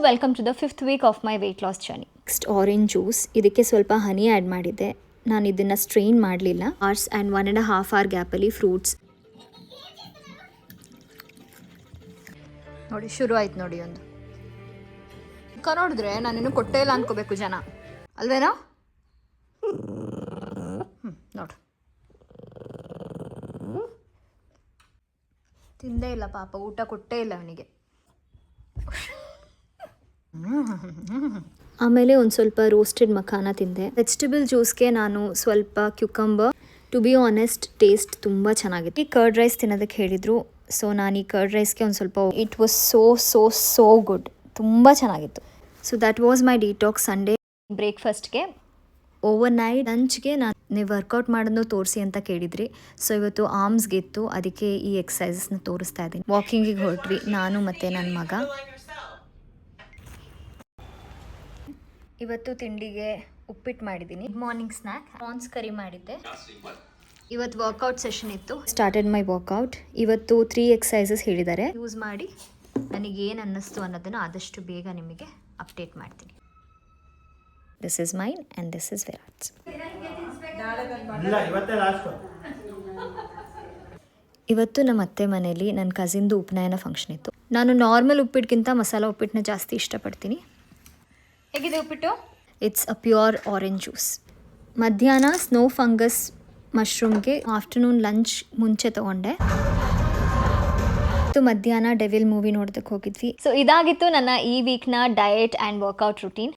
Welcome to the 5th week of my weight loss journey. Next orange juice, ಇದಕ್ಕೆ ಸ್ವಲ್ಪ honey add ಮಾಡಿದ್ದೆ. ನಾನು ಇದನ್ನು ಸ್ಟ್ರೈನ್ ಮಾಡಲಿಲ್ಲ. ಅವರ್ಸ್ ಆ್ಯಂಡ್ 1.5 hour ಗ್ಯಾಪಲ್ಲಿ ಫ್ರೂಟ್ಸ್ ನೋಡಿ ಶುರು ಆಯ್ತು. ನೋಡಿ ಒಂದು ನೋಡಿದ್ರೆ ನಾನಿನ್ನು ಕೊಟ್ಟೇ ಇಲ್ಲ ಅನ್ಕೋಬೇಕು ಜನ, ಅಲ್ವೇನೋ? ನೋಡು, ತಿಂದೇ ಇಲ್ಲ ಪಾಪ, ಊಟ ಕೊಟ್ಟೇ ಇಲ್ಲ ಅವನಿಗೆ. ಆಮೇಲೆ ಒಂದು ಸ್ವಲ್ಪ ರೋಸ್ಟೆಡ್ ಮಖಾನ ತಿಂದೆ. ವೆಜಿಟೇಬಲ್ ಜ್ಯೂಸ್ಗೆ ನಾನು ಸ್ವಲ್ಪ ಕ್ಯುಕಂಬರ್, ಟು ಬಿ ಆನೆಸ್ಟ್ ಟೇಸ್ಟ್ ತುಂಬ ಚೆನ್ನಾಗಿತ್ತು. ಈ ಕರ್ಡ್ ರೈಸ್ ತಿನ್ನೋದಕ್ಕೆ ಹೇಳಿದರು, ಸೊ ನಾನು ಈ ಕರ್ಡ್ ರೈಸ್ಗೆ ಒಂದು ಸ್ವಲ್ಪ, ಇಟ್ ವಾಸ್ ಸೋ ಗುಡ್, ತುಂಬ ಚೆನ್ನಾಗಿತ್ತು. So that was my detox Sunday. ಬ್ರೇಕ್ಫಾಸ್ಟ್ಗೆ, ಓವರ್ ನೈಟ್ ಲಂಚ್ಗೆ ನೀವು ವರ್ಕೌಟ್ ಮಾಡೋದು ತೋರಿಸಿ ಅಂತ ಕೇಳಿದ್ರಿ. ಸೊ ಇವತ್ತು ಆರ್ಮ್ಸ್ಗೆ ಇತ್ತು, ಅದಕ್ಕೆ ಈ ಎಕ್ಸಸೈಸಸ್ನ ತೋರಿಸ್ತಾ ಇದ್ದೀನಿ. ವಾಕಿಂಗಿಗೆ ಹೊರಟ್ವಿ ನಾನು ಮತ್ತು ನನ್ನ ಮಗ. ಇವತ್ತು ತಿಂಡಿಗೆ ಉಪ್ಪಿಟ್ಟು ಮಾಡಿದ್ದೀನಿ. ಮಾರ್ನಿಂಗ್ ಸ್ನ್ಯಾಕ್ ಪ್ರಾನ್ಸ್ ಕರಿ ಮಾಡಿದ್ದೆ. ಇವತ್ತು ವರ್ಕೌಟ್ ಸೆಷನ್ ಇತ್ತು. Started my workout. ಇವತ್ತು 3 ಎಕ್ಸಸೈಸಸ್ ಹೇಳಿದ್ದಾರೆ. ಯೂಸ್ ಮಾಡಿ ನನಗೇನು ಅನ್ನಿಸ್ತು ಅನ್ನೋದನ್ನು ಆದಷ್ಟು ಬೇಗ ನಿಮಗೆ ಅಪ್ಡೇಟ್ ಮಾಡ್ತೀನಿ. This is mine and this is Virat's. ಇವತ್ತು ನಮ್ಮ ಅತ್ತೆ ಮನೆಯಲ್ಲಿ ನನ್ನ ಕಸಿನ್ದು ಉಪನಯನ ಫಂಕ್ಷನ್ ಇತ್ತು. ನಾನು ನಾರ್ಮಲ್ ಉಪ್ಪಿಟ್ಟಿಗಿಂತ ಮಸಾಲ ಉಪ್ಪಿಟ್ಟನ್ನ ಜಾಸ್ತಿ ಇಷ್ಟಪಡ್ತೀನಿ. ಹೇಗಿದೆ ಉಪ್ಪಿಟ್ಟು? It's a pure orange juice. ಮಧ್ಯಾಹ್ನ ಸ್ನೋ ಫಂಗಸ್ ಮಶ್ರೂಮ್ಗೆ ಆಫ್ಟರ್ನೂನ್ ಲಂಚ್ ಮುಂಚೆ ತೊಗೊಂಡೆ. ಮಧ್ಯಾಹ್ನ ಡೆವಿಲ್ ಮೂವಿ ನೋಡೋದಕ್ಕೆ ಹೋಗಿದ್ವಿ. ಸೊ ಇದಾಗಿತ್ತು ನನ್ನ ಈ ವೀಕ್ನ ಡಯಟ್ ಆ್ಯಂಡ್ ವರ್ಕೌಟ್ ರುಟೀನ್.